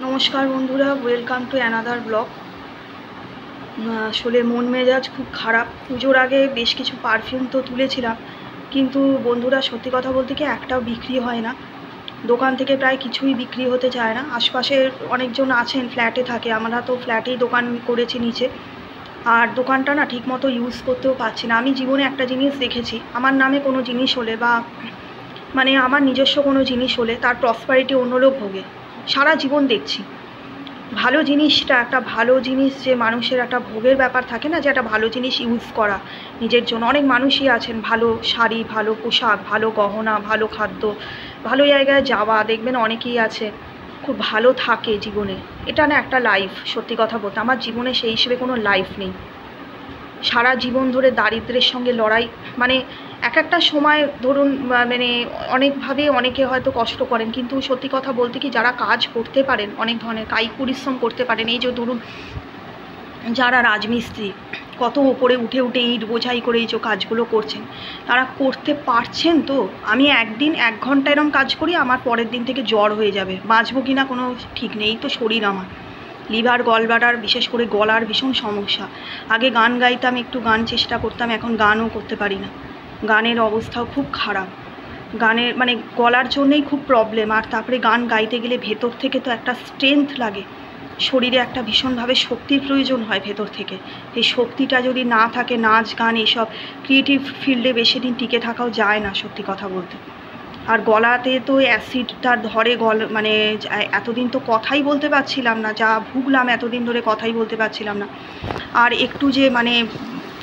নমস্কার বন্ধুরা, welcome to another blog. আসলে মন মেজাজ খুব খারাপ। পুজোর আগে বেশ কিছু পারফিউম তো তুলেছিলাম, কিন্তু বন্ধুরা সত্যি কথা বলতে কি একটাও বিক্রি হয় না। দোকান থেকে প্রায় কিছুই বিক্রি হতে চায় না। আশপাশের অনেকজন আছেন, ফ্ল্যাটে থাকে, আমরা তো ফ্ল্যাটেই দোকান করেছি নিচে। আর দোকানটা না ঠিক মতো ইউজ করতেও পারছি না। আমি জীবনে একটা জিনিস দেখেছি, আমার নামে কোনো জিনিস হলে বা মানে আমার নিজস্ব কোনো জিনিস হলে তার প্রসপারিটি অন্য লোক ভোগে। সারা জীবন দেখছি ভালো জিনিসটা, একটা ভালো জিনিস যে মানুষের একটা ভোগের ব্যাপার থাকে না, যে একটা ভালো জিনিস ইউজ করা নিজের জন্য। অনেক মানুষই আছেন, ভালো শাড়ি, ভালো পোশাক, ভালো গহনা, ভালো খাদ্য, ভালো জায়গায় যাওয়া, দেখবেন অনেকেই আছে খুব ভালো থাকে জীবনে। এটা না একটা লাইফ। সত্যি কথা বলতে আমার জীবনে সেই হিসেবে কোনো লাইফ নেই। সারা জীবন ধরে দারিদ্র্যের সঙ্গে লড়াই, মানে এক একটা সময় ধরুন মানে অনেকভাবে অনেকে হয়তো কষ্ট করেন, কিন্তু সত্যি কথা বলতে কি যারা কাজ করতে পারেন, অনেক ধরনের কায়িক পরিশ্রম করতে পারেন, এই যে ধরুন যারা রাজমিস্ত্রি কত ওপরে উঠে উঠে ইট বোঝাই করে এই যে কাজগুলো করছেন, তারা করতে পারছেন। তো আমি একদিন 1 ঘন্টা এরম কাজ করি, আমার পরের দিন থেকে জ্বর হয়ে যাবে, বাঁচবো কি না কোনো ঠিক নেই। তো শরীর আমার লিভার, গলব্লাডার, বিশেষ করে গলার ভীষণ সমস্যা। আগে গান গাইতাম, একটু গান চেষ্টা করতাম, এখন গানও করতে পারি না। গানের অবস্থাও খুব খারাপ। গানের মানে গলার জন্যেই খুব প্রবলেম। আর তারপরে গান গাইতে গেলে ভেতর থেকে তো একটা স্ট্রেংথ লাগে, শরীরে একটা ভীষণভাবে শক্তির প্রয়োজন হয় ভেতর থেকে। এই শক্তিটা যদি না থাকে, নাচ গান এইসব ক্রিয়েটিভ ফিল্ডে বেশি দিন টিকে থাকাও যায় না সত্যি কথা বলতে। আর গলাতে তো অ্যাসিডটা ধরে, মানে এতদিন তো কথাই বলতে পারছিলাম না, যা ভুগলাম এতদিন ধরে কথাই বলতে পারছিলাম না। আর একটু যে মানে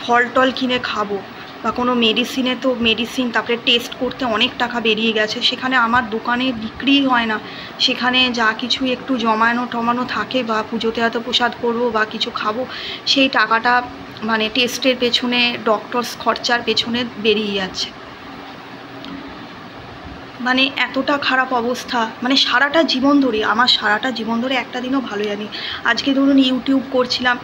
ফল টল কিনে খাবো বা কোনো মেডিসিনে, তো মেডিসিন তারপরে টেস্ট করতে অনেক টাকা বেরিয়ে গেছে, সেখানে আমার দোকানে বিক্রি হয় না। সেখানে যা কিছু একটু জমানো টমানো থাকে, বা পুজোতে হয়তো প্রসাদ করবো বা কিছু খাবো, সেই টাকাটা মানে টেস্টের পেছনে, ডক্টরস খরচার পেছনে বেরিয়ে যাচ্ছে। মানে এতটা খারাপ অবস্থা, মানে সারাটা জীবন ধরে, আমার সারাটা জীবন ধরে একটা দিনও ভালো জানি। আজকে ধরুন ইউটিউব করছিলাম,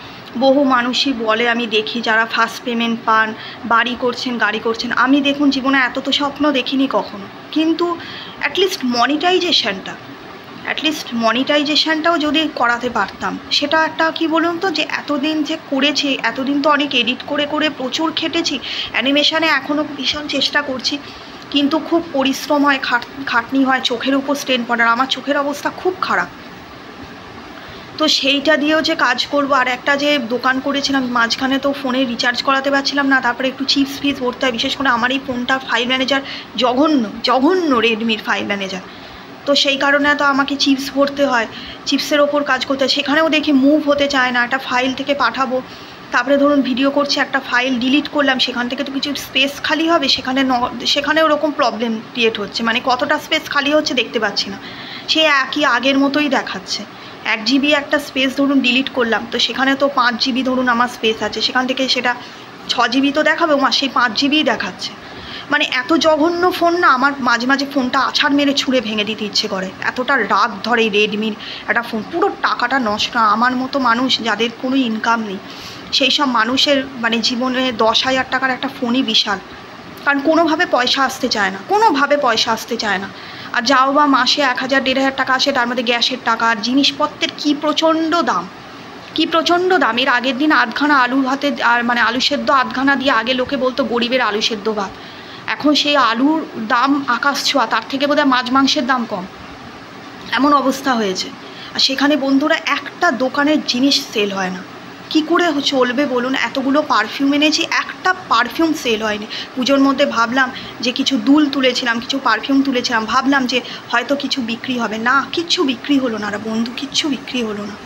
বহু মানুষই বলে, আমি দেখি যারা ফার্স্ট পেমেন্ট পান, বাড়ি করছেন, গাড়ি করছেন। আমি দেখুন জীবনে এত তো স্বপ্ন দেখিনি কখনো, কিন্তু অ্যাটলিস্ট মনিটাইজেশনটাও যদি করাতে পারতাম, সেটা একটা কি বলুন তো, যে এতদিন যে করেছে, এতদিন তো অনেক এডিট করে করে প্রচুর খেটেছি, অ্যানিমেশানে এখনও ভীষণ চেষ্টা করছি, কিন্তু খুব পরিশ্রম হয়, খাটনি হয়, চোখের উপর স্ট্রেন পড়ে। আর আমার চোখের অবস্থা খুব খারাপ, তো সেইটা দিয়েও যে কাজ করব। আর একটা যে দোকান করেছিলাম মাঝখানে, তো ফোনে রিচার্জ করাতে পারছিলাম না, তারপরে একটু চিপস ফিস ভরতে হয়। বিশেষ করে আমার এই ফোনটা ফাইল ম্যানেজার জঘন্য রেডমির ফাইল ম্যানেজার, তো সেই কারণে তো আমাকে চিপস ভরতে হয়, চিপসের ওপর কাজ করতে হয়। সেখানেও দেখি মুভ হতে চায় না। একটা ফাইল থেকে পাঠাবো, তারপরে ধরুন ভিডিও করছি, একটা ফাইল ডিলিট করলাম, সেখান থেকে তো কিছু স্পেস খালি হবে, সেখানে ওরকম প্রবলেম ক্রিয়েট হচ্ছে। মানে কতটা স্পেস খালি হচ্ছে দেখতে পাচ্ছি না, সে একই আগের মতোই দেখাচ্ছে। 1 GB একটা স্পেস ধরুন ডিলিট করলাম, তো সেখানে তো 5 GB ধরুন আমার স্পেস আছে, সেখান থেকে সেটা 6 GB তো দেখাবে, সেই 5 GBই দেখাচ্ছে। মানে এত জঘন্য ফোন না, আমার মাঝে মাঝে ফোনটা আছাড় মেরে ছুঁড়ে ভেঙে দিতে ইচ্ছে করে, এতটা রাগ ধরে রেডমির একটা ফোন। পুরো টাকাটা নষ্ট। আমার মতো মানুষ যাদের কোনো ইনকাম নেই, সেই সব মানুষের মানে জীবনে 10,000 টাকার একটা ফোনই বিশাল। কারণ কোনোভাবে পয়সা আসতে চায় না। আর যাও বা মাসে 1,000 1,500 টাকা আসে, তার মধ্যে গ্যাসের টাকা আর জিনিসপত্রের কী প্রচণ্ড দাম। এর আগের দিন আধখানা আলু ভাতে, আর মানে আলু সেদ্ধ আধখানা দিয়ে, আগে লোকে বলতো গরিবের আলু সেদ্ধ ভাত, এখন সেই আলুর দাম আকাশ ছোঁয়া, তার থেকে বোধহয় মাছ মাংসের দাম কম, এমন অবস্থা হয়েছে। আর সেখানে বন্ধুরা একটা দোকানের জিনিস সেল হয় না। কি করে চলবে বলুন? এতগুলো পারফিউম এনেছি, একটা পারফিউম সেল হয়নি। পুজোর মধ্যে ভাবলাম যে কিছু দুল তুলেছিলাম, কিছু পারফিউম তুলেছিলাম, ভাবলাম যে হয়তো কিছু বিক্রি হবে, না কিচ্ছু বিক্রি হলো না রে বন্ধু, কিচ্ছু বিক্রি হলো না।